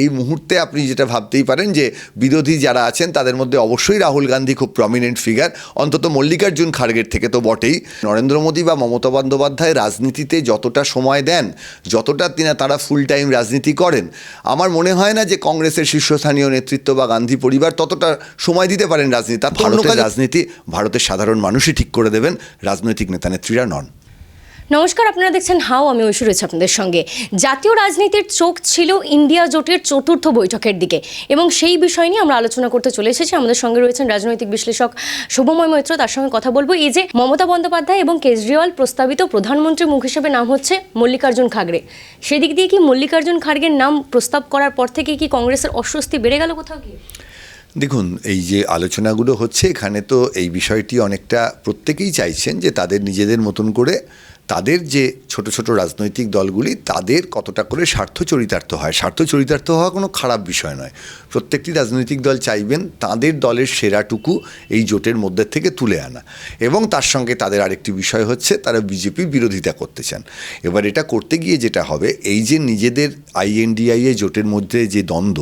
এই মুহূর্তে আপনি যেটা ভাবতেই পারেন যে বিরোধী যারা আছেন তাদের মধ্যে অবশ্যই রাহুল গান্ধী খুব প্রমিনেন্ট ফিগার, অন্তত মল্লিকার্জুন খাড়গের থেকে তো বটেই। নরেন্দ্র মোদী বা মমতা বন্দ্যোপাধ্যায় রাজনীতিতে যতটা সময় দেন, যতটা তারা ফুল টাইম রাজনীতি করেন, আমার মনে হয় না যে কংগ্রেসের শীর্ষস্থানীয় নেতৃত্ব বা গান্ধী পরিবার ততটা সময় দিতে পারেন রাজনীতি। তার ভারতের রাজনীতি ভারতের সাধারণ মানুষই ঠিক করে দেবেন, রাজনৈতিক নেতা নেত্রীরা নন। নমস্কার, আপনারা দেখছেন হাও, আমি ঐশ্বর রয়েছে আপনাদের সঙ্গে। জাতীয় রাজনীতির চোখ ছিল ইন্ডিয়া জোটের চতুর্থ বৈঠকের দিকে এবং সেই বিষয় নিয়ে আমরা আলোচনা করতে চলে এসেছি। আমাদের সঙ্গে রয়েছেন রাজনৈতিক বিশ্লেষক শুভময় মৈত্র, তার সঙ্গে কথা বলবো। এই যে মমতা বন্দ্যোপাধ্যায় এবং কেজরিওয়াল প্রস্তাবিত প্রধানমন্ত্রী মুখ হিসেবে নাম হচ্ছে মল্লিকার্জুন খাড়গে, সেদিক দিয়ে কি মল্লিকার্জুন খাড়গের নাম প্রস্তাব করার পর থেকে কি কংগ্রেসের অস্বস্তি বেড়ে গেল কোথাও গিয়ে? দেখুন, এই যে আলোচনাগুলো হচ্ছে এখানে তো এই বিষয়টি অনেকটা প্রত্যেকেই চাইছেন যে তাদের নিজেদের মতন করে তাদের যে ছোট ছোট রাজনৈতিক দলগুলি তাদের কতটা করে স্বার্থ চরিতার্থ হয়। স্বার্থ চরিতার্থ হওয়া কোনো খারাপ বিষয় নয়। প্রত্যেকটি রাজনৈতিক দল চাইবেন তাদের দলের সেরাটুকু এই জোটের মধ্যে থেকে তুলে আনা, এবং তার সঙ্গে তাদের আরেকটি বিষয় হচ্ছে তারা বিজেপির বিরোধিতা করতে চান। এবার এটা করতে গিয়ে যেটা হবে, এই যে নিজেদের INDIA জোটের মধ্যে যে দ্বন্দ্ব,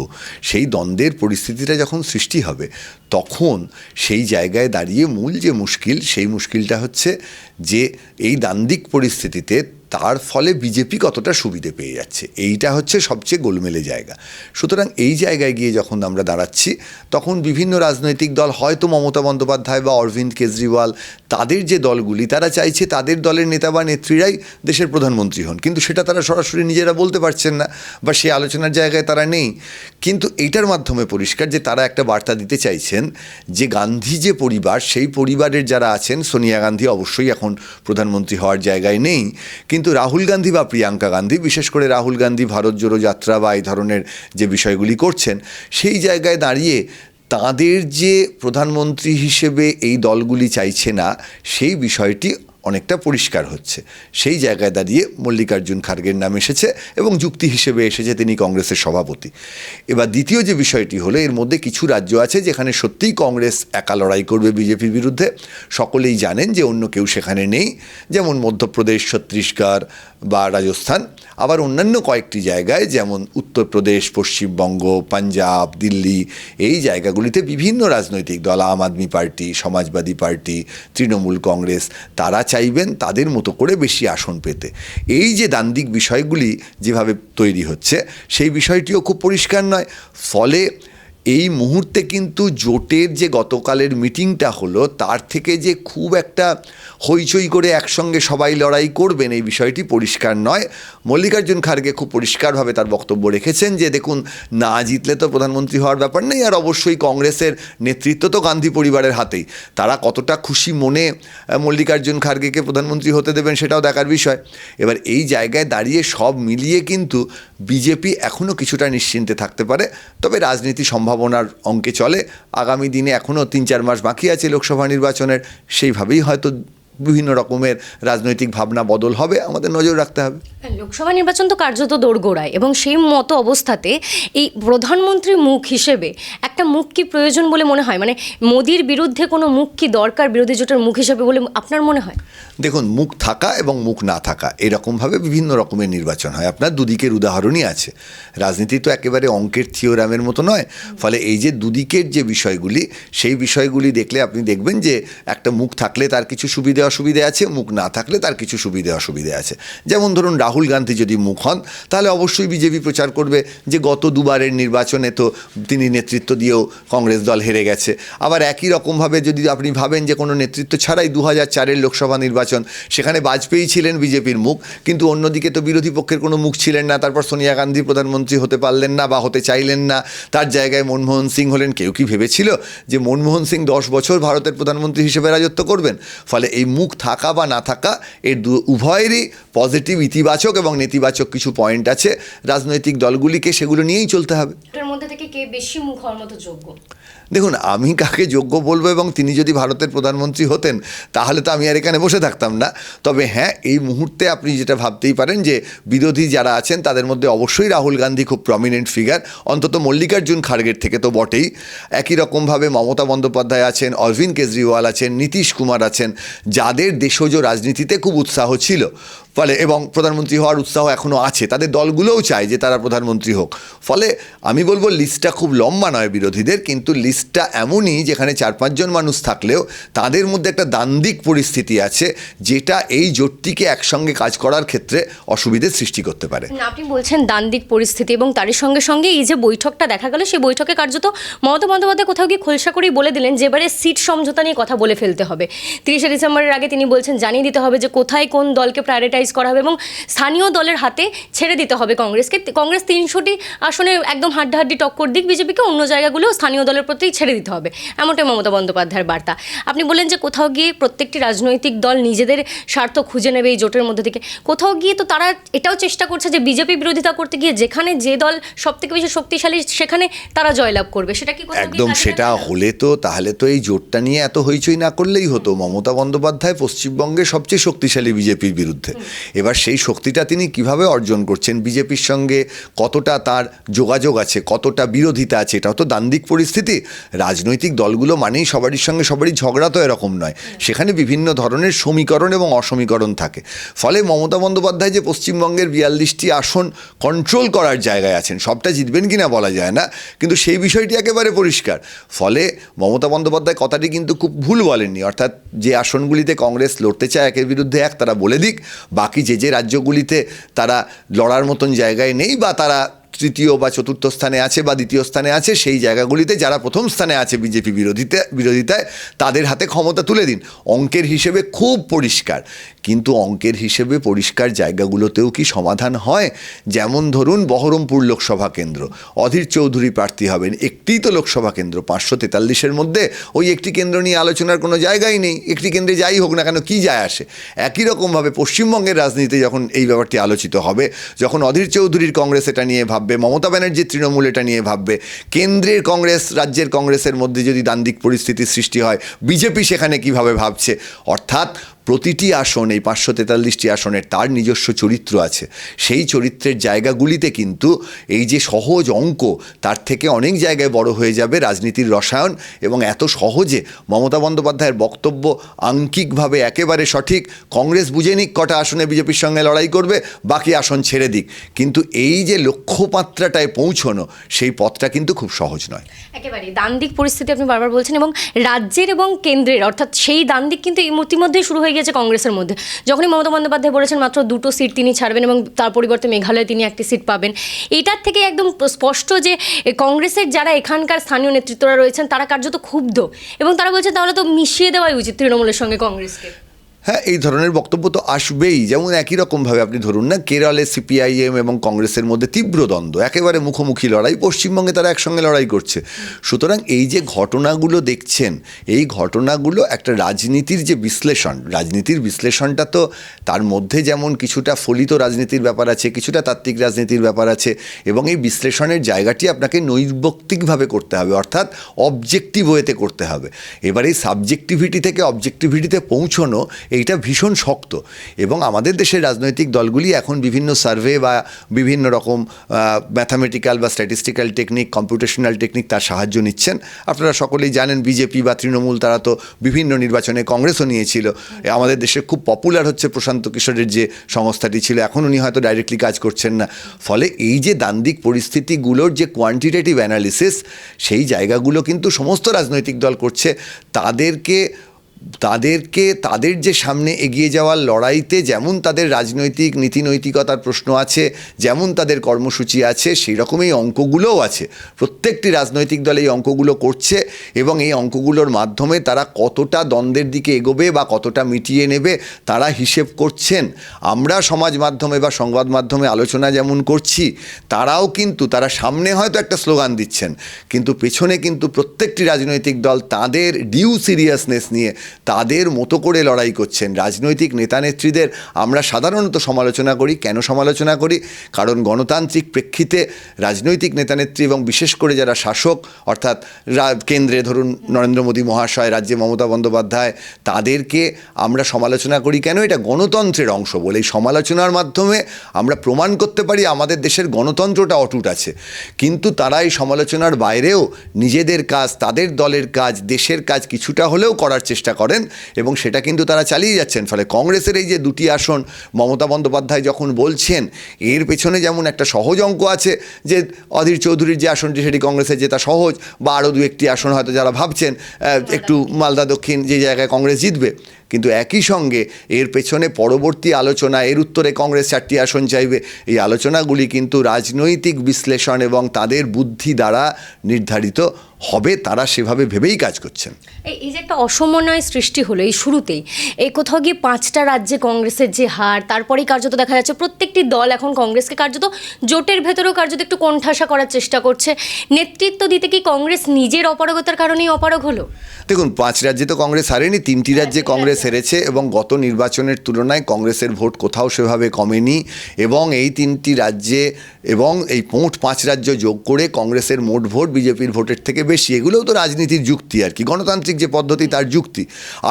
সেই দ্বন্দ্বের পরিস্থিতিটা যখন সৃষ্টি হবে তখন সেই জায়গায় দাঁড়িয়ে মূল যে মুশকিল, সেই মুশকিলটা হচ্ছে যে এই দ্বান্দ্বিক পরিস্থিতিতে তার ফলে বিজেপি কতটা সুবিধে পেয়ে যাচ্ছে, এইটা হচ্ছে সবচেয়ে গোলমেলে জায়গা। সুতরাং এই জায়গায় গিয়ে যখন আমরা দাঁড়াচ্ছি তখন বিভিন্ন রাজনৈতিক দল, হয়তো মমতা বন্দ্যোপাধ্যায় বা অরবিন্দ কেজরিওয়াল, তাদের যে দলগুলি তারা চাইছে তাদের দলের নেতা বা নেত্রীরাই দেশের প্রধানমন্ত্রী হন, কিন্তু সেটা তারা সরাসরি নিজেরা বলতে পারছেন না বা সে আলোচনার জায়গায় তারা নেই। কিন্তু এইটার মাধ্যমে পরিষ্কার যে তারা একটা বার্তা দিতে চাইছেন যে গান্ধী যে পরিবার, সেই পরিবারের যারা আছেন, সোনিয়া গান্ধী অবশ্যই এখন প্রধানমন্ত্রী হওয়ার জায়গায় নেই, কিন্তু রাহুল গান্ধী বা প্রিয়াঙ্কা গান্ধী, বিশেষ করে রাহুল গান্ধী ভারত জোড়ো যাত্রা বা এই ধরনের যে বিষয়গুলি করছেন, সেই জায়গায় দাঁড়িয়ে তাদের যে প্রধানমন্ত্রী হিসেবে এই দলগুলি চাইছে না, সেই বিষয়টি অনেকটা পরিষ্কার হচ্ছে। সেই জায়গায় দাঁড়িয়ে মল্লিকার্জুন খাড়গের নাম এসেছে এবং যুক্তি হিসেবে এসেছে তিনি কংগ্রেসের সভাপতি। এবার দ্বিতীয় যে বিষয়টি হলো, এর মধ্যে কিছু রাজ্য আছে যেখানে সত্যিই কংগ্রেস একা লড়াই করবে বিজেপির বিরুদ্ধে, সকলেই জানেন যে অন্য কেউ সেখানে নেই, যেমন মধ্যপ্রদেশ, ছত্তিশগড় বা রাজস্থান। আবার অন্যান্য কয়েকটি জায়গায় যেমন উত্তরপ্রদেশ, পশ্চিমবঙ্গ, পাঞ্জাব, দিল্লি, এই জায়গাগুলিতে বিভিন্ন রাজনৈতিক দল, আম আদমি পার্টি, সমাজবাদী পার্টি, তৃণমূল কংগ্রেস, তারা চাইবেন তাদের মতো করে বেশি আসন পেতে। এই যে দ্বান্দ্বিক বিষয়গুলি যেভাবে তৈরি হচ্ছে, সেই বিষয়টিও খুব পরিষ্কার নয়। ফলে এই মুহূর্তে কিন্তু জোটের যে গতকালের মিটিংটা হলো, তার থেকে যে খুব একটা হইচই করে একসঙ্গে সবাই লড়াই করবেন এই বিষয়টি পরিষ্কার নয়। মল্লিকার্জুন খাড়গে খুব পরিষ্কারভাবে তার বক্তব্য রেখেছেন যে দেখুন, না জিতলে তো প্রধানমন্ত্রী হওয়ার ব্যাপার নেই, আর অবশ্যই কংগ্রেসের নেতৃত্ব তো গান্ধী পরিবারের হাতেই। তারা কতটা খুশি মনে মল্লিকার্জুন খাড়গেকে প্রধানমন্ত্রী হতে দেবেন সেটাও দেখার বিষয়। এবার এই জায়গায় দাঁড়িয়ে সব মিলিয়ে কিন্তু বিজেপি এখনও কিছুটা নিশ্চিন্তে থাকতে পারে। তবে রাজনীতি সম্ভাবনার অঙ্কে চলে, আগামী দিনে এখনও 3-4 মাস বাকি আছে লোকসভা নির্বাচনের, সেইভাবেই হয়তো বিভিন্ন রকমের রাজনৈতিক ভাবনা বদল হবে, আমাদের নজর রাখতে হবে। লোকসভা নির্বাচন তো কার্যত দোরগোড়ায়, এবং সেই মতো অবস্থাতে এই প্রধানমন্ত্রীর মুখ হিসেবে একটা মুখ কি প্রয়োজন বলে মনে হয়? মানে মোদির বিরুদ্ধে কোনো মুখ কি দরকার বিরোধী জোটের মুখ হিসেবে বলে আপনার মনে হয়? দেখুন, মুখ থাকা এবং মুখ না থাকা এরকমভাবে বিভিন্ন রকমের নির্বাচন হয়। আপনার দুদিকের উদাহরণই আছে। রাজনীতি তো একেবারে অঙ্কের থিওরামের মতো নয়। ফলে এই যে দুদিকের যে বিষয়গুলি, সেই বিষয়গুলি দেখলে আপনি দেখবেন যে একটা মুখ থাকলে তার কিছু সুবিধে অসুবিধে আছে, মুখ না থাকলে তার কিছু সুবিধে অসুবিধে আছে। যেমন ধরুন, রাহুল গান্ধী যদি মুখ হন তাহলে অবশ্যই বিজেপি প্রচার করবে যে গত দুবারের নির্বাচনে তো তিনি নেতৃত্ব দিয়েও কংগ্রেস দল হেরে গেছে। আবার একই রকমভাবে যদি আপনি ভাবেন যে কোনো নেতৃত্ব ছাড়াই 2004-এর লোকসভা নির্বাচন, সেখানে বাজপেয়ী ছিলেন বিজেপির মুখ, কিন্তু অন্যদিকে তো বিরোধী পক্ষের কোনো মুখ ছিলেন না। তারপর সোনিয়া গান্ধী প্রধানমন্ত্রী হতে পারলেন না বা হতে চাইলেন না, তার জায়গায় মনমোহন সিং হলেন। কেউ কি ভেবেছিল যে মনমোহন সিং 10 বছর ভারতের প্রধানমন্ত্রী হিসেবে রাজত্ব করবেন? ফলে এই মুখ থাকা বা না থাকা, এর উভয়েরই পজিটিভ, ইতিবাচক এবং নেতিবাচক কিছু পয়েন্ট আছে। রাজনৈতিক দলগুলিকে সেগুলো নিয়েই চলতে হবে। এর মধ্যে থেকে কে বেশি মুখ হওয়ার মতো যোগ্য? দেখুন, আমি কাকে যোগ্য বলবো, এবং তিনি যদি ভারতের প্রধানমন্ত্রী হতেন তাহলে তো আমি আর এখানে বসে থাকতাম না। তবে হ্যাঁ, এই মুহূর্তে আপনি যেটা ভাবতেই পারেন যে বিরোধী যারা আছেন তাদের মধ্যে অবশ্যই রাহুল গান্ধী খুব প্রমিনেন্ট ফিগার, অন্তত মল্লিকার্জুন খাড়গের থেকে তো বটেই। একই রকমভাবে মমতা বন্দ্যোপাধ্যায় আছেন, অরবিন্দ কেজরিওয়াল আছেন, নীতিশ কুমার আছেন, যাদের দেশজ রাজনীতিতে খুব উৎসাহ ছিল ফলে, এবং প্রধানমন্ত্রী হওয়ার উৎসাহ এখনও আছে, তাদের দলগুলোও চায় যে তারা প্রধানমন্ত্রী হোক। ফলে আমি বলবো লিস্টটা খুব লম্বা নয় বিরোধীদের, কিন্তু লিস্টটা এমনই যেখানে 4-5 জন মানুষ থাকলেও তাদের মধ্যে একটা দ্বান্দ্বিক পরিস্থিতি আছে, যেটা এই জোটটিকে একসঙ্গে কাজ করার ক্ষেত্রে অসুবিধের সৃষ্টি করতে পারে। না, আপনি বলছেন দ্বান্দ্বিক পরিস্থিতি, এবং তারই সঙ্গে সঙ্গে এই যে বৈঠকটা দেখা গেল, সেই বৈঠকে কার্যত মমতা বন্দ্যোপাধ্যায় কোথাও গিয়ে খোলসা করেই বলে দিলেন যে এবারে সিট সমঝোতা নিয়ে কথা বলে ফেলতে হবে। 30শে ডিসেম্বরের আগে তিনি বলছেন জানিয়ে দিতে হবে যে কোথায় কোন দলকে প্রায়োরিটাইজ করা হবে, এবং স্থানীয় দলের হাতে ছেড়ে দিতে হবে কংগ্রেসকে। কংগ্রেস 300টি আসনে একদম হাড্ডাহাড্ডি টক্কর দিক বিজেপিকে, অন্য জায়গাগুলো স্থানীয় দলের প্রতি ছেড়ে দিতে হবে, এমনটাই মমতা বন্দ্যোপাধ্যায়ের বার্তা। আপনি বললেন যে কোথাও গিয়ে প্রত্যেকটি রাজনৈতিক দল নিজেদের স্বার্থ খুঁজে নেবে এই জোটের মধ্যে থেকে। কোথাও গিয়ে তো তারা এটাও চেষ্টা করছে যে বিজেপি বিরোধিতা করতে গিয়ে যেখানে যে দল সব থেকে বেশি শক্তিশালী সেখানে তারা জয়লাভ করবে, সেটা কি কোথাও গিয়ে একদম কাজে সেটা লাগবে না? হলে তো তাহলে তো এই জোটটা নিয়ে এত হইচই না করলেই হতো। মমতা বন্দ্যোপাধ্যায় পশ্চিমবঙ্গে সবচেয়ে শক্তিশালী বিজেপির বিরুদ্ধে। এবার সেই শক্তিটা তিনি কিভাবে অর্জন করছেন, বিজেপির সঙ্গে কতটা তার যোগাযোগ আছে, কতটা বিরোধিতা আছে, এটাও তো দ্বান্দ্বিক পরিস্থিতি। রাজনৈতিক দলগুলো মানেই সবারই সঙ্গে সবারই ঝগড়া তো এরকম নয়, সেখানে বিভিন্ন ধরনের সমীকরণ এবং অসমীকরণ থাকে। ফলে মমতা বন্দ্যোপাধ্যায় যে পশ্চিমবঙ্গের 42টি আসন কন্ট্রোল করার জায়গায় আছেন, সবটা জিতবেন কিনা বলা যায় না, কিন্তু সেই বিষয়টি একেবারে পরিষ্কার। ফলে মমতা বন্দ্যোপাধ্যায় কথাটি কিন্তু খুব ভুল বলেননি, অর্থাৎ যে আসনগুলিতে কংগ্রেস লড়তে চায় একের বিরুদ্ধে এক, তারা বলে দিক, বাকি যে রাজ্যগুলিতে তারা লড়ার মতন জায়গায় নেই, বা তারা তৃতীয় বা চতুর্থ স্থানে আছে বা দ্বিতীয় স্থানে আছে, সেই জায়গাগুলিতে যারা প্রথম স্থানে আছে বিজেপি বিরোধিতায় তাদের হাতে ক্ষমতা তুলে দিন। অঙ্কের হিসেবে খুব পরিষ্কার, কিন্তু অঙ্কের হিসেবে পরিষ্কার জায়গাগুলোতেও কি সমাধান হয়? যেমন ধরুন বহরমপুর লোকসভা কেন্দ্র, অধীর চৌধুরী প্রার্থী হবেন, একটিই তো লোকসভা কেন্দ্র, 543-এর মধ্যে ওই একটি কেন্দ্র নিয়ে আলোচনার কোনো জায়গাই নেই। একটি কেন্দ্রে যাই হোক না কেন, কী যায় আসে? একই রকমভাবে পশ্চিমবঙ্গের রাজনীতিতে যখন এই ব্যাপারটি আলোচিত হবে, যখন অধীর চৌধুরীর কংগ্রেস এটা নিয়ে ভাববে, মমতা ব্যানার্জির তৃণমূল এটা নিয়ে ভাববে, কেন্দ্রের কংগ্রেস রাজ্যের কংগ্রেসের মধ্যে যদি দ্বান্দ্বিক পরিস্থিতির সৃষ্টি হয়, বিজেপি সেখানে কিভাবে ভাবছে? অর্থাৎ প্রতিটি আসন, এই 543টি আসনের তার নিজস্ব চরিত্র আছে। সেই চরিত্রের জায়গাগুলিতে কিন্তু এই যে সহজ অঙ্ক, তার থেকে অনেক জায়গায় বড় হয়ে যাবে রাজনীতির রসায়ন। এবং এত সহজে মমতা বন্দ্যোপাধ্যায়ের বক্তব্য আঙ্কিকভাবে একেবারে সঠিক, কংগ্রেস বুঝে নিক কটা আসনে বিজেপির সঙ্গে লড়াই করবে, বাকি আসন ছেড়ে দিক, কিন্তু এই যে লক্ষ্যমাত্রাটায় পৌঁছনো, সেই পথটা কিন্তু খুব সহজ নয়। একেবারে দ্বান্দ্বিক পরিস্থিতি আপনি বারবার বলছেন, এবং রাজ্যের এবং কেন্দ্রের, অর্থাৎ সেই দ্বান্দ্বিক কিন্তু ইতিমধ্যেই শুরু হয়ে গেছে কংগ্রেসের মধ্যে। যখনই মমতা বন্দ্যোপাধ্যায় বলেছেন মাত্র 2টো সিট তিনি ছাড়বেন এবং তার পরিবর্তে মেঘালয়ে তিনি 1টি সিট পাবেন, এটার থেকে একদম স্পষ্ট যে কংগ্রেসের যারা এখানকার স্থানীয় নেতৃত্বরা রয়েছেন তারা কার্যত ক্ষুব্ধ, এবং তারা বলছেন তাহলে তো মিশিয়ে দেওয়াই উচিত তৃণমূলের সঙ্গে কংগ্রেসকে। হ্যাঁ, এই ধরনের বক্তব্য তো আসবেই। যেমন একই রকমভাবে আপনি ধরুন না, কেরলে সিপিআইএম এবং কংগ্রেসের মধ্যে তীব্র দ্বন্দ্ব, একেবারে মুখোমুখি লড়াই, পশ্চিমবঙ্গে তারা একসঙ্গে লড়াই করছে। সুতরাং এই যে ঘটনাগুলো দেখছেন, এই ঘটনাগুলো একটা রাজনীতির যে বিশ্লেষণ, রাজনীতির বিশ্লেষণটা তো তার মধ্যে যেমন কিছুটা ফলিত রাজনীতির ব্যাপার আছে, কিছুটা তাত্ত্বিক রাজনীতির ব্যাপার আছে, এবং এই বিশ্লেষণের জায়গাটি আপনাকে নৈর্ব্যক্তিকভাবে করতে হবে, অর্থাৎ অবজেক্টিভ ওয়েতে করতে হবে। এবার এই সাবজেক্টিভিটি থেকে অবজেক্টিভিটিতে পৌঁছনো, এইটা ভীষণ শক্ত। এবং আমাদের দেশের রাজনৈতিক দলগুলি এখন বিভিন্ন সার্ভে বা বিভিন্ন রকম ম্যাথামেটিক্যাল বা স্ট্যাটিস্টিক্যাল টেকনিক, কম্পিউটেশনাল টেকনিক, তার সাহায্য নিচ্ছেন। আপনারা সকলেই জানেন বিজেপি বা তৃণমূল তারা তো বিভিন্ন নির্বাচনে কংগ্রেসও নিয়েছিল। আমাদের দেশে খুব পপুলার হচ্ছে প্রশান্ত কিশোরের যে সংস্থাটি ছিল, এখন উনি হয়তো ডাইরেক্টলি কাজ করছেন না। ফলে এই যে দ্বান্দ্বিক পরিস্থিতিগুলোর যে কোয়ান্টিটেটিভ অ্যানালিসিস, সেই জায়গাগুলো কিন্তু সমস্ত রাজনৈতিক দল করছে। তাদের যে সামনে এগিয়ে যাওয়ার লড়াইতে যেমন তাদের রাজনৈতিক নীতিনৈতিকতার প্রশ্ন আছে, যেমন তাদের কর্মসূচি আছে, সেই রকমই অঙ্কগুলোও আছে। প্রত্যেকটি রাজনৈতিক দল এই অঙ্কগুলো করছে, এবং এই অঙ্কগুলোর মাধ্যমে তারা কতটা দ্বন্দ্বের দিকে এগোবে বা কতটা মিটিয়ে নেবে তারা হিসেব করছেন। আমরা সমাজ মাধ্যমে বা সংবাদ মাধ্যমে আলোচনা যেমন করছি, তারাও কিন্তু তারা সামনে হয়তো একটা স্লোগান দিচ্ছেন, কিন্তু পেছনে কিন্তু প্রত্যেকটি রাজনৈতিক দল তাদের ডিউ সিরিয়াসনেস নিয়ে তাদের মতো করে লড়াই করছেন। রাজনৈতিক নেতা নেত্রীদের আমরা সাধারণত সমালোচনা করি। কেন সমালোচনা করি? কারণ গণতান্ত্রিক প্রেক্ষিতে রাজনৈতিক নেতানেত্রী এবং বিশেষ করে যারা শাসক, অর্থাৎ কেন্দ্রে ধরুন নরেন্দ্র মোদী মহাশয়, রাজ্যে মমতা বন্দ্যোপাধ্যায়, তাদেরকে আমরা সমালোচনা করি কেন? এটা গণতন্ত্রের অংশ বলে। এই সমালোচনার মাধ্যমে আমরা প্রমাণ করতে পারি আমাদের দেশের গণতন্ত্রটা অটুট আছে। কিন্তু তারা এই সমালোচনার বাইরেও নিজেদের কাজ, তাদের দলের কাজ, দেশের কাজ কিছুটা হলেও করার চেষ্টা করেন এবং সেটা কিন্তু তারা চালিয়ে যাচ্ছেন। ফলে কংগ্রেসের এই যে 2টি আসন মমতা বন্দ্যোপাধ্যায় যখন বলছেন, এর পেছনে যেমন একটা সহজ অঙ্ক আছে যে অধীর চৌধুরীর যে আসনটি সেটি কংগ্রেসের জেতা সহজ, বা আরও 2-1টি আসন হয়তো যারা ভাবছেন একটু মালদা দক্ষিণ যে জায়গায় কংগ্রেস জিতবে। কিন্তু একই সঙ্গে এর পেছনে পরবর্তী আলোচনা, এর উত্তরে কংগ্রেস 4টি আসন চাইবে, এই আলোচনাগুলি কিন্তু রাজনৈতিক বিশ্লেষণ এবং তাদের বুদ্ধি দ্বারা নির্ধারিত হবে। তারা সেভাবে ভেবেই কাজ করছেন। এই যে একটা অসমন্বয় সৃষ্টি হলো এই শুরুতেই, এই কোথাও গিয়ে 5টা রাজ্যে কংগ্রেসের যে হার, তারপরেই কার্যত দেখা যাচ্ছে প্রত্যেকটি দল এখন কংগ্রেসকে কার্যত জোটের ভেতরেও কার্যত একটু কোণঠাসা করার চেষ্টা করছে। নেতৃত্ব দিতে কি কংগ্রেস নিজের অপারগতার কারণেই অপারগ হলো? দেখুন, 5 রাজ্যে তো কংগ্রেস হারেনি, 3টি রাজ্যে কংগ্রেস হেরেছে এবং গত নির্বাচনের তুলনায় কংগ্রেসের ভোট কোথাও সেভাবে কমেনি। এবং এই 3টি রাজ্যে এবং এই মোট 5 রাজ্য যোগ করে কংগ্রেসের মোট ভোট বিজেপির ভোটের থেকে বেশি। এগুলোও তো রাজনীতির যুক্তি আর কি, গণতান্ত্রিক যে পদ্ধতি তার যুক্তি।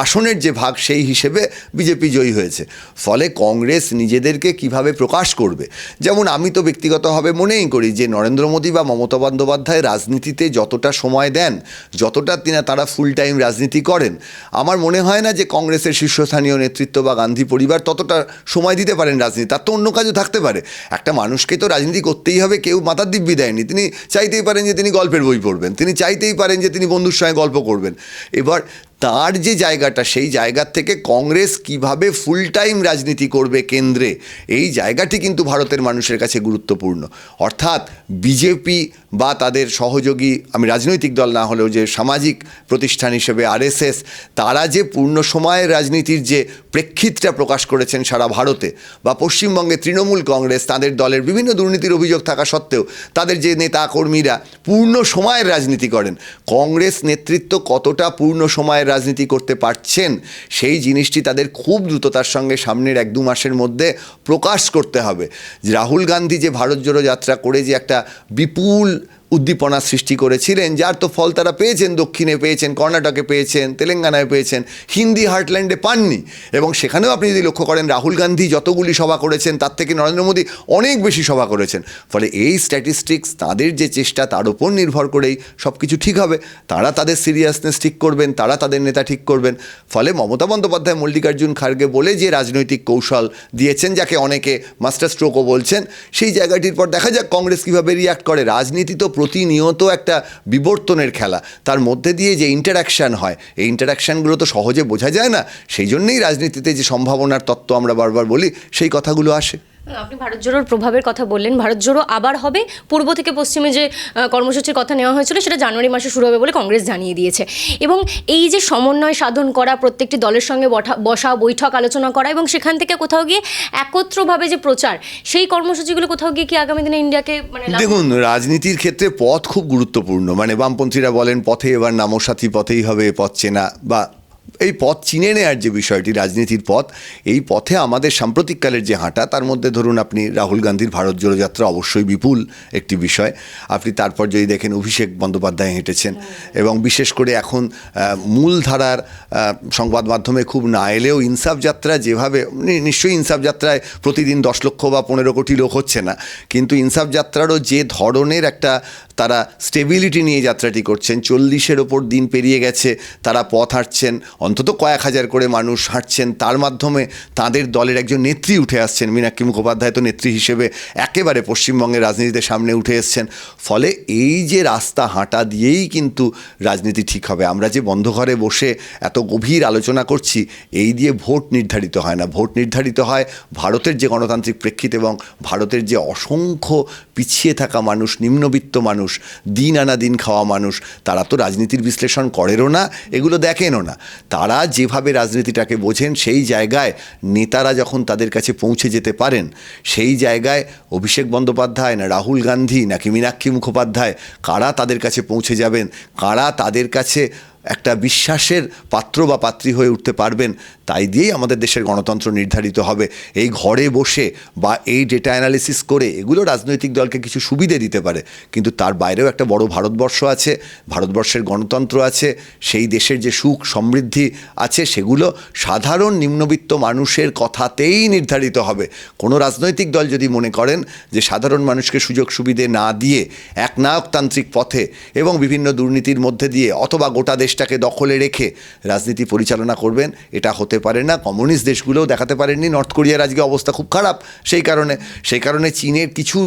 আসনের যে ভাগ সেই হিসেবে বিজেপি জয়ী হয়েছে। ফলে কংগ্রেস নিজেদেরকে কিভাবে প্রকাশ করবে? যেমন আমি তো ব্যক্তিগতভাবে মনেই করি যে নরেন্দ্র মোদী বা মমতা বন্দ্যোপাধ্যায় রাজনীতিতে যতটা সময় দেন, যতটা তারা ফুল টাইম রাজনীতি করেন, আমার মনে হয় না যে কংগ্রেসের শীর্ষস্থানীয় নেতৃত্ব বা গান্ধী পরিবার ততটা সময় দিতে পারেন রাজনীতি। তার তো অন্য কাজও থাকতে পারে। একটা মানুষকে তো রাজনীতি করতেই হবে, কেউ মাথার দিব্যি দেয়নি। তিনি চাইতেই পারেন যে তিনি গল্পের বই পড়বেন, তিনি চাইতেই পারেন যে তিনি বন্ধুর সঙ্গে গল্প করবেন। এবার তার যে জায়গাটা, সেই জায়গার থেকে কংগ্রেস কিভাবে ফুল টাইম রাজনীতি করবে কেন্দ্রে, এই জায়গাটি কিন্তু ভারতের মানুষের কাছে গুরুত্বপূর্ণ। অর্থাৎ বিজেপি বা তাদের সহযোগী, আমি রাজনৈতিক দল না হলেও যে সামাজিক প্রতিষ্ঠান হিসেবে আরএসএস, তারা যে পূর্ণ সময়ের রাজনীতির যে প্রেক্ষিতটা প্রকাশ করেছেন সারা ভারতে, বা পশ্চিমবঙ্গে তৃণমূল কংগ্রেস তাদের দলের বিভিন্ন দুর্নীতির অভিযোগ থাকা সত্ত্বেও তাদের যে নেতা কর্মীরা পূর্ণ সময়ের রাজনীতি করেন, কংগ্রেস নেতৃত্ব কতটা পূর্ণ সময়ের রাজনীতি করতে পারছেন সেই জিনিসটি তাদের খুব দ্রুততার সঙ্গে সামনের 1-2 মাসের মধ্যে প্রকাশ করতে হবে। রাহুল গান্ধী যে ভারত জোড়ো যাত্রা করে যে একটা বিপুল উদ্দীপনা সৃষ্টি করেছিলেন, যার তো ফল তারা পেয়েছেন, দক্ষিণে পেয়েছেন, কর্ণাটকে পেয়েছেন, তেলেঙ্গানায় পেয়েছেন, হিন্দি হার্টল্যান্ডে পাননি। এবং সেখানেও আপনি যদি লক্ষ্য করেন রাহুল গান্ধী যতগুলি সভা করেছেন তার থেকে নরেন্দ্র মোদী অনেক বেশি সভা করেছেন। ফলে এই স্ট্যাটিস্টিক্স, তাদের যে চেষ্টা, তার উপর নির্ভর করেই সব কিছু ঠিক হবে। তারা তাদের সিরিয়াসনেস ঠিক করবেন, তারা তাদের নেতা ঠিক করবেন। ফলে মমতা বন্দ্যোপাধ্যায় মল্লিকার্জুন খার্গে বলে যে রাজনৈতিক কৌশল দিয়েছেন, যাকে অনেকে মাস্টার স্ট্রোকও বলছেন, সেই জায়গাটির পর দেখা যাক কংগ্রেস কীভাবে রিয়াক্ট করে। রাজনীতি তো প্রতিনিয়ত একটা বিবর্তনের খেলা, তার মধ্যে দিয়ে যে ইন্টারাকশান হয়, এই ইন্টারাকশানগুলো তো সহজে বোঝা যায় না। সেই জন্যেই রাজনীতিতে যে সম্ভাবনার তত্ত্ব আমরা বারবার বলি, সেই কথাগুলো আসে। আপনি ভারত জোড়োর প্রভাবের কথা বললেন। ভারত জোড়ো আবার হবে, পূর্ব থেকে পশ্চিমে যে কর্মসূচির কথা নেওয়া হয়েছিল সেটা জানুয়ারি মাসে শুরু হবে বলে কংগ্রেস জানিয়ে দিয়েছে। এবং এই যে সমন্বয় সাধন করা, প্রত্যেকটি দলের সঙ্গে বসা, বৈঠক আলোচনা করা এবং সেখান থেকে কোথাও গিয়ে একত্রভাবে যে প্রচার, সেই কর্মসূচিগুলো কোথাও গিয়ে কি আগামী দিনে ইন্ডিয়াকে দেখুন, রাজনীতির ক্ষেত্রে পথ খুব গুরুত্বপূর্ণ। মানে বামপন্থীরা বলেন পথে এবার নামো সাথী, পথেই হবে পথ চেনা, বা এই পথ চিনে নেওয়ার যে বিষয়টি, রাজনীতির পথ, এই পথে আমাদের সাম্প্রতিককালের যে হাঁটা, তার মধ্যে ধরুন আপনি রাহুল গান্ধীর ভারত জোড়ো যাত্রা অবশ্যই বিপুল একটি বিষয়। আপনি তারপর যদি দেখেন অভিষেক বন্দ্যোপাধ্যায় হেঁটেছেন, এবং বিশেষ করে এখন মূলধারার সংবাদ মাধ্যমে খুব না এলেও ইনসাফ যাত্রা যেভাবে, নিশ্চয়ই ইনসাফ যাত্রায় প্রতিদিন 10 লক্ষ বা 15 কোটি লোক হচ্ছে না, কিন্তু ইনসাফ যাত্রারও যে ধরনের একটা তারা স্টেবিলিটি নিয়ে যাত্রাটি করছেন, 40-এর ওপর দিন পেরিয়ে গেছে তারা পথ হাঁটছেন, অন্তত কয়েক হাজার করে মানুষ হাঁটছেন, তার মাধ্যমে তাদের দলের একজন নেত্রী উঠে আসছেন। মীনাক্ষী মুখোপাধ্যায় তো নেত্রী হিসেবে একেবারে পশ্চিমবঙ্গের রাজনীতিতে সামনে উঠে এসছেন। ফলে এই যে রাস্তা হাঁটা দিয়েই কিন্তু রাজনীতি ঠিক হবে। আমরা যে বন্ধ ঘরে বসে এত গভীর আলোচনা করছি, এই দিয়ে ভোট নির্ধারিত হয় না। ভোট নির্ধারিত হয় ভারতের যে গণতান্ত্রিক প্রেক্ষিত এবং ভারতের যে অসংখ্য পিছিয়ে থাকা মানুষ, নিম্নবিত্ত মানুষ, দিন আনা দিন খাওয়া মানুষ, তারা তো রাজনীতির বিশ্লেষণ করেনও না, এগুলো দেখেনও না। তারা যেভাবে রাজনীতিটাকে বোঝেন, সেই জায়গায় নেতারা যখন তাদের কাছে পৌঁছে যেতে পারেন, সেই জায়গায় অভিষেক বন্দ্যোপাধ্যায় না রাহুল গান্ধী নাকি মীনাক্ষী মুখোপাধ্যায়, কারা তাদের কাছে পৌঁছে যাবেন, কারা তাদের কাছে একটা বিশ্বাসের পাত্র বা পাত্রী হয়ে উঠতে পারবেন, তাই দিয়েই আমাদের দেশের গণতন্ত্র নির্ধারিত হবে। এই ঘরে বসে বা এই ডেটা অ্যানালিসিস করে এগুলো রাজনৈতিক দলকে কিছু সুবিধে দিতে পারে, কিন্তু তার বাইরেও একটা বড় ভারতবর্ষ আছে, ভারতবর্ষের গণতন্ত্র আছে, সেই দেশের যে সুখ সমৃদ্ধি আছে সেগুলো সাধারণ নিম্নবিত্ত মানুষের কথাতেই নির্ধারিত হবে। কোনো রাজনৈতিক দল যদি মনে করেন যে সাধারণ মানুষকে সুযোগ সুবিধে না দিয়ে একনায়কতান্ত্রিক পথে এবং বিভিন্ন দুর্নীতির মধ্যে দিয়ে অথবা গোটা দেশটাকে দখলে রেখে রাজনীতি পরিচালনা করবেন, এটা হতে পারে না। কমিউনিস্ট দেশগুলোও দেখাতে পারেননি। নর্থ কোরিয়ার আজকে অবস্থা খুব খারাপ সেই কারণে চীনের কিছু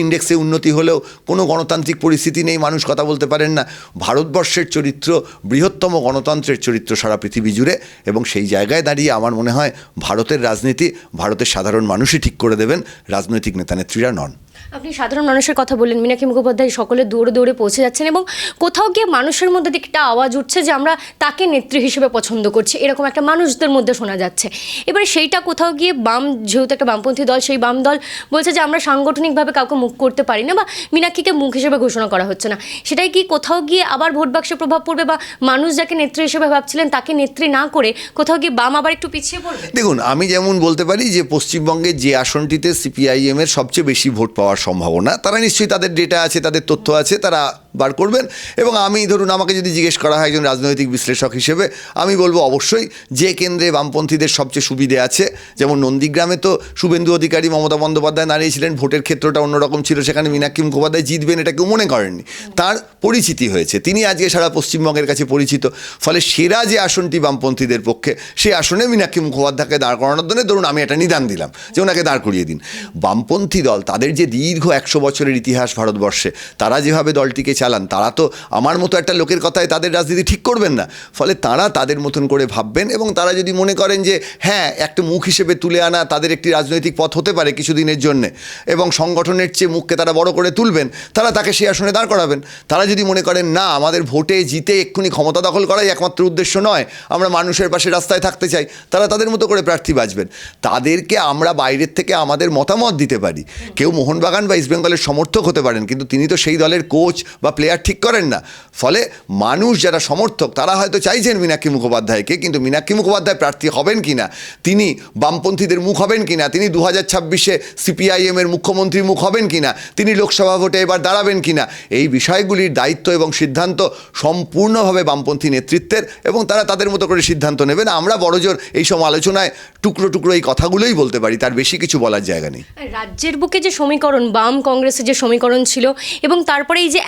ইন্ডেক্সে উন্নতি হলেও কোনো গণতান্ত্রিক পরিস্থিতি নেই, মানুষ কথা বলতে পারেন না। ভারতবর্ষের চরিত্র বৃহত্তম গণতন্ত্রের চরিত্র সারা পৃথিবী জুড়ে, এবং সেই জায়গায় দাঁড়িয়ে আমার মনে হয় ভারতের রাজনীতি ভারতের সাধারণ মানুষই ঠিক করে দেবেন, রাজনৈতিক নেতা নেত্রীরা নন। আপনি সাধারণ মানুষের কথা বললেন, মীনাক্ষী মুখোপাধ্যায় সকলে দৌড়ে দৌড়ে পৌঁছে যাচ্ছেন এবং কোথাও গিয়ে মানুষের মধ্যে দিকে একটা আওয়াজ উঠছে যে আমরা তাকে নেত্রী হিসেবে পছন্দ করছি, এরকম একটা মানুষদের মধ্যে শোনা যাচ্ছে। এবারে সেইটা কোথাও গিয়ে বাম, যেহেতু একটা বামপন্থী দল, সেই বাম দল বলছে যে আমরা সাংগঠনিকভাবে কাউকে মুখ করতে পারি না বা মীনাক্ষীকে মুখ হিসেবে ঘোষণা করা হচ্ছে না। সেটাই কি কোথাও গিয়ে আবার ভোট বাক্সে প্রভাব পড়বে বা মানুষ যাকে নেত্রী হিসেবে ভাবছিলেন তাকে নেত্রী না করে কোথাও গিয়ে বাম আবার একটু পিছিয়ে পড়বে? দেখুন, আমি যেমন বলতে পারি যে পশ্চিমবঙ্গের যে আসনটিতে সিপিআইএম এর সবচেয়ে বেশি ভোট পাওয়ার সম্ভাবনা, তারা নিশ্চয়ই তাদের ডেটা আছে, তাদের তথ্য আছে, তারা বার করবেন। এবং আমি ধরুন, আমাকে যদি জিজ্ঞেস করা হয় একজন রাজনৈতিক বিশ্লেষক হিসেবে, আমি বলবো অবশ্যই যে কেন্দ্রে বামপন্থীদের সবচেয়ে সুবিধে আছে, যেমন নন্দীগ্রামে তো শুভেন্দু অধিকারী, মমতা বন্দ্যোপাধ্যায় দাঁড়িয়েছিলেন, ভোটের ক্ষেত্রটা অন্যরকম ছিল, সেখানে মীনাক্ষী মুখোপাধ্যায় জিতবেন এটা কেউ মনে করেননি। তার পরিচিতি হয়েছে, তিনি আজকে সারা পশ্চিমবঙ্গের কাছে পরিচিত। ফলে সেরা যে আসনটি বামপন্থীদের পক্ষে, সেই আসনে মীনাক্ষী মুখোপাধ্যায়কে দাঁড় করানোর জন্য ধরুন আমি একটা নিদান দিলাম যে ওনাকে দাঁড় করিয়ে দিন। বামপন্থী দল, তাদের যে দীর্ঘ 100 বছরের ইতিহাস ভারতবর্ষে, তারা যেভাবে দলটিকে চালান, তারা তো আমার মতো একটা লোকের কথায় তাদের রাজনীতি ঠিক করবেন না। ফলে তারা তাদের মতন করে ভাববেন, এবং তারা যদি মনে করেন যে হ্যাঁ, একটা মুখ হিসেবে তুলে আনা তাদের একটি রাজনৈতিক পথ হতে পারে কিছুদিনের জন্যে, এবং সংগঠনের চেয়ে মুখকে তারা বড় করে তুলবেন, তারা তাকে সেই আসনে দাঁড় করাবেন। তারা যদি মনে করেন না, আমাদের ভোটে জিতে এক্ষুনি ক্ষমতা দখল করাই একমাত্র উদ্দেশ্য নয়, আমরা মানুষের পাশে রাস্তায় থাকতে চাই, তারা তাদের মতো করে প্রার্থী বাছবেন। তাদেরকে আমরা বাইরের থেকে আমাদের মতামত দিতে পারি। কেউ মোহনবাগান বা ইস্টবেঙ্গলের সমর্থক হতে পারেন, কিন্তু তিনি তো সেই দলের কোচ বা প্লেয়ার ঠিক করেন না। ফলে মানুষ যারা সমর্থক, তারা হয়তো চাইছেন মীনাক্ষী মুখোপাধ্যায়কে, কিন্তু মীনাক্ষী মুখোপাধ্যায় প্রার্থী হবেন কিনা, তিনি বামপন্থীদের মুখ হবেন কিনা, তিনি 2026-এ সিপিআইএম এর মুখ্যমন্ত্রীর মুখ হবেন কিনা, তিনি লোকসভা ভোটে এবার দাঁড়াবেন কিনা, এই বিষয়গুলির দায়িত্ব এবং সিদ্ধান্ত সম্পূর্ণভাবে বামপন্থী নেতৃত্বের, এবং তারা তাদের মতো করে সিদ্ধান্ত নেবেন। আমরা বড়জোর এই সব আলোচনায় টুকরো টুকরো এই কথাগুলোই বলতে পারি, তার বেশি কিছু বলার জায়গা নেই। রাজ্যের বুকে যে সমীকরণ, বাম কংগ্রেসের যে সমীকরণ ছিল, এবং তারপরে এই যে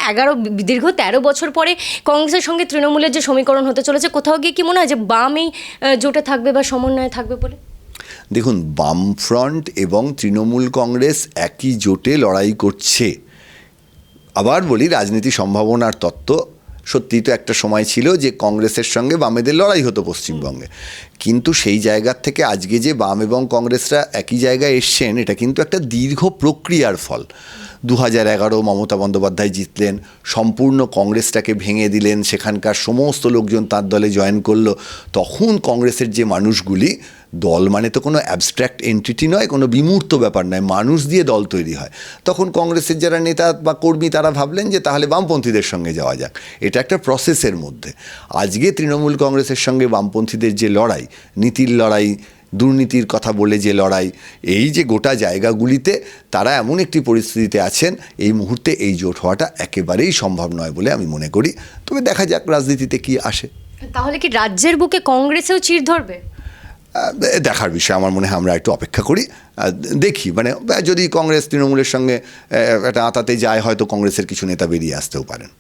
দীর্ঘ 13 বছর পরে কংগ্রেসের সঙ্গে তৃণমূলের যে সমীকরণ হতে চলেছে, কোথাও গিয়ে কি মনে হয় যে বাম এই জোটে থাকবে বা সমন্বয়ে থাকবে বলে? দেখুন, বামফ্রন্ট এবং তৃণমূল কংগ্রেস একই জোটে লড়াই করছে। আবার বলি, রাজনীতি সম্ভাবনার তত্ত্ব, সত্যিই তো একটা সময় ছিল যে কংগ্রেসের সঙ্গে বামেদের লড়াই হতো পশ্চিমবঙ্গে, কিন্তু সেই জায়গার থেকে আজকে যে বাম এবং কংগ্রেসরা একই জায়গায় এসছেন, এটা কিন্তু একটা দীর্ঘ প্রক্রিয়ার ফল। 2011 মমতা বন্দ্যোপাধ্যায় জিতলেন, সম্পূর্ণ কংগ্রেসটাকে ভেঙে দিলেন, সেখানকার সমস্ত লোকজন তার দলে জয়েন করলো। তখন কংগ্রেসের যে মানুষগুলি, দল মানে তো কোনো অ্যাবস্ট্র্যাক্ট এন্টিটি নয়, কোনো বিমূর্ত ব্যাপার নয়, মানুষ দিয়ে দল তৈরি হয়। তখন কংগ্রেসের যারা নেতা বা কর্মী, তারা ভাবলেন যে তাহলে বামপন্থীদের সঙ্গে যাওয়া যাক। এটা একটা প্রসেসের মধ্যে। আজকে তৃণমূল কংগ্রেসের সঙ্গে বামপন্থীদের যে লড়াই, নীতির লড়াই, দুর্নীতির কথা বলে যে লড়াই, এই যে গোটা জায়গাগুলিতে তারা এমন একটি পরিস্থিতিতে আছেন, এই মুহূর্তে এই জোট হওয়াটা একেবারেই সম্ভব নয় বলে আমি মনে করি। তবে দেখা যাক রাজনীতিতে কি আসে। তাহলে কি রাজ্যের বুকে কংগ্রেসেও চির ধরবে? দেখার বিষয়। আমার মনে হয় আমরা একটু অপেক্ষা করি, দেখি। মানে যদি কংগ্রেস তৃণমূলের সঙ্গে একটা আতাতে যায়, হয়তো কংগ্রেসের কিছু নেতা বেরিয়ে আসতেও পারেন।